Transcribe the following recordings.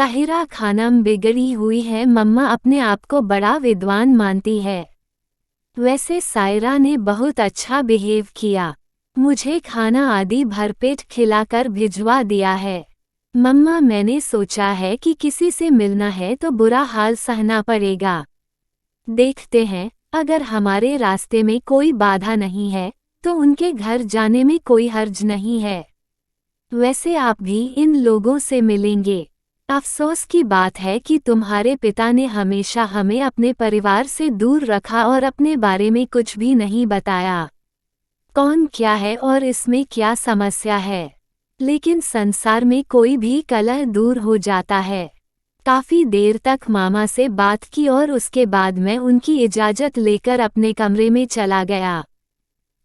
ताहिरा खानम बिगड़ी हुई है। मम्मा अपने आप को बड़ा विद्वान मानती है। वैसे सायरा ने बहुत अच्छा बिहेव किया, मुझे खाना आदि भरपेट खिलाकर भिजवा दिया है। मम्मा मैंने सोचा है कि किसी से मिलना है तो बुरा हाल सहना पड़ेगा। देखते हैं, अगर हमारे रास्ते में कोई बाधा नहीं है तो उनके घर जाने में कोई हर्ज नहीं है। वैसे आप भी इन लोगों से मिलेंगे। अफसोस की बात है कि तुम्हारे पिता ने हमेशा हमें अपने परिवार से दूर रखा और अपने बारे में कुछ भी नहीं बताया। कौन क्या है और इसमें क्या समस्या है। लेकिन संसार में कोई भी कलह दूर हो जाता है। काफी देर तक मामा से बात की और उसके बाद मैं उनकी इजाजत लेकर अपने कमरे में चला गया।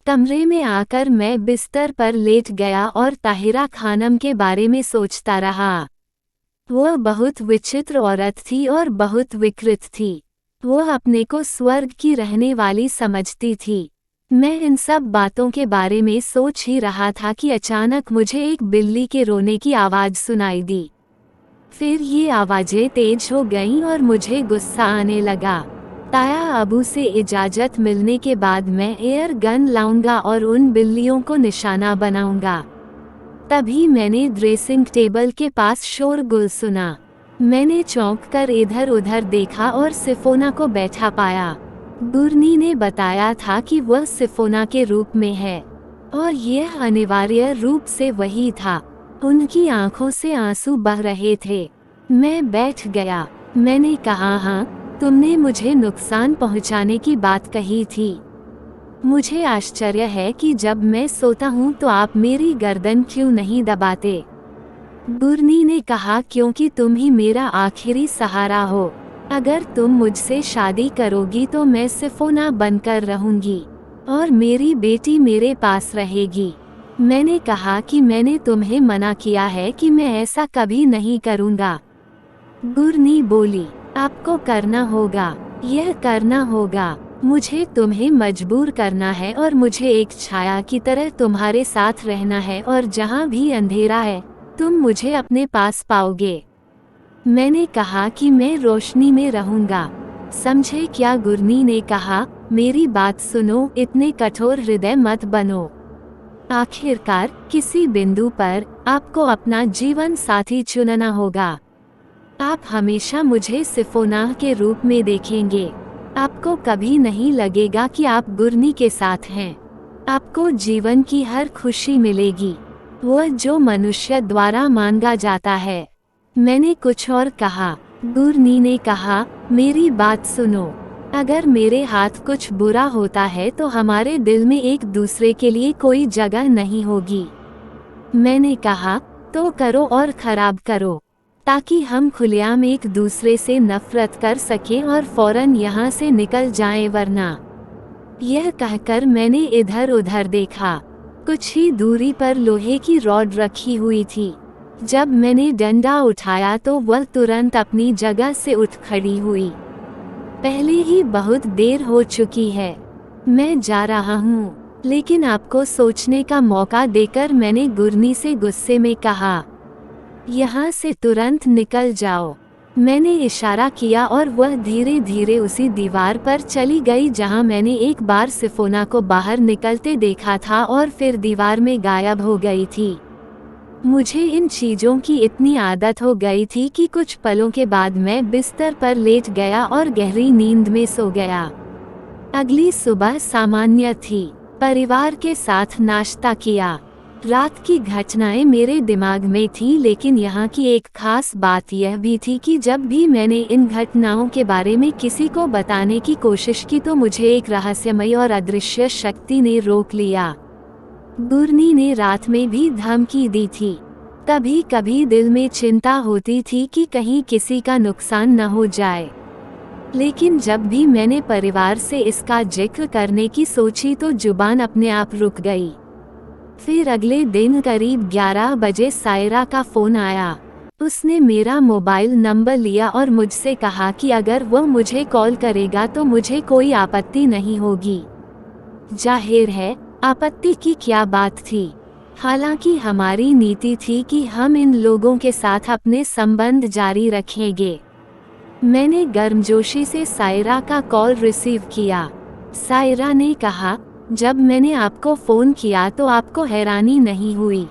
कमरे में आकर मैं बिस्तर पर लेट गया और ताहिरा खानम के बारे में सोचता रहा। वह बहुत विचित्र औरत थी और बहुत विकृत थी। वह अपने को स्वर्ग की रहने वाली समझती थी। मैं इन सब बातों के बारे में सोच ही रहा था कि अचानक मुझे एक बिल्ली के रोने की आवाज़ सुनाई दी। फिर ये आवाज़ें तेज हो गईं और मुझे गुस्सा आने लगा। ताया अबू से इजाज़त मिलने के बाद मैं एयर गन लाऊंगा और उन बिल्लियों को निशाना बनाऊंगा। तभी मैंने ड्रेसिंग टेबल के पास शोरगुल सुना। मैंने चौंक कर इधर उधर देखा और सिफोना को बैठा पाया। गुरनी ने बताया था कि वह सिफोना के रूप में है और यह अनिवार्य रूप से वही था। उनकी आंखों से आंसू बह रहे थे। मैं बैठ गया। मैंने कहा, हाँ, तुमने मुझे नुकसान पहुंचाने की बात कही थी। मुझे आश्चर्य है कि जब मैं सोता हूँ तो आप मेरी गर्दन क्यों नहीं दबाते। गुरनी ने कहा, क्योंकि तुम ही मेरा आखिरी सहारा हो। अगर तुम मुझसे शादी करोगी तो मैं सिफोना बनकर रहूंगी और मेरी बेटी मेरे पास रहेगी। मैंने कहा कि मैंने तुम्हें मना किया है कि मैं ऐसा कभी नहीं करूंगा। गुरनी बोली, आपको करना होगा, यह करना होगा। मुझे तुम्हें मजबूर करना है और मुझे एक छाया की तरह तुम्हारे साथ रहना है और जहाँ भी अंधेरा है तुम मुझे अपने पास पाओगे। मैंने कहा कि मैं रोशनी में रहूंगा। समझे क्या? गुरनी ने कहा, मेरी बात सुनो, इतने कठोर हृदय मत बनो। आखिरकार किसी बिंदु पर आपको अपना जीवन साथी चुनना होगा। आप हमेशा मुझे सिफोना के रूप में देखेंगे। आपको कभी नहीं लगेगा कि आप गुरनी के साथ हैं। आपको जीवन की हर खुशी मिलेगी, वह जो मनुष्य द्वारा मांगा जाता है। मैंने कुछ और कहा। गुरनी ने कहा, मेरी बात सुनो, अगर मेरे हाथ कुछ बुरा होता है तो हमारे दिल में एक दूसरे के लिए कोई जगह नहीं होगी। मैंने कहा, तो करो और खराब करो, ताकि हम खुलेआम एक दूसरे से नफरत कर सकें और फौरन यहाँ से निकल जाएं, वरना। यह कहकर मैंने इधर उधर देखा। कुछ ही दूरी पर लोहे की रॉड रखी हुई थी। जब मैंने डंडा उठाया तो वह तुरंत अपनी जगह से उठ खड़ी हुई। पहले ही बहुत देर हो चुकी है, मैं जा रहा हूँ। लेकिन आपको सोचने का मौका देकर मैंने गुरनी से गुस्से में कहा, यहाँ से तुरंत निकल जाओ। मैंने इशारा किया और वह धीरे धीरे उसी दीवार पर चली गई जहाँ मैंने एक बार सिफोना को बाहर निकलते देखा था और फिर दीवार में गायब हो गई थी। मुझे इन चीज़ों की इतनी आदत हो गई थी कि कुछ पलों के बाद मैं बिस्तर पर लेट गया और गहरी नींद में सो गया। अगली सुबह सामान्य थी। परिवार के साथ नाश्ता किया। रात की घटनाएं मेरे दिमाग में थी, लेकिन यहाँ की एक खास बात यह भी थी कि जब भी मैंने इन घटनाओं के बारे में किसी को बताने की कोशिश की तो मुझे एक रहस्यमय और अदृश्य शक्ति ने रोक लिया। गुरनी ने रात में भी धमकी दी थी। कभी कभी दिल में चिंता होती थी कि कहीं किसी का नुकसान न हो जाए, लेकिन जब भी मैंने परिवार से इसका जिक्र करने की सोची तो जुबान अपने आप रुक गई। फिर अगले दिन करीब 11 बजे सायरा का फ़ोन आया। उसने मेरा मोबाइल नंबर लिया और मुझसे कहा कि अगर वह मुझे कॉल करेगा तो मुझे कोई आपत्ति नहीं होगी। जाहिर है, आपत्ति की क्या बात थी। हालांकि हमारी नीति थी कि हम इन लोगों के साथ अपने संबंध जारी रखेंगे। मैंने गर्मजोशी से सायरा का कॉल रिसीव किया। सायरा ने कहा, जब मैंने आपको फ़ोन किया तो आपको हैरानी नहीं हुई?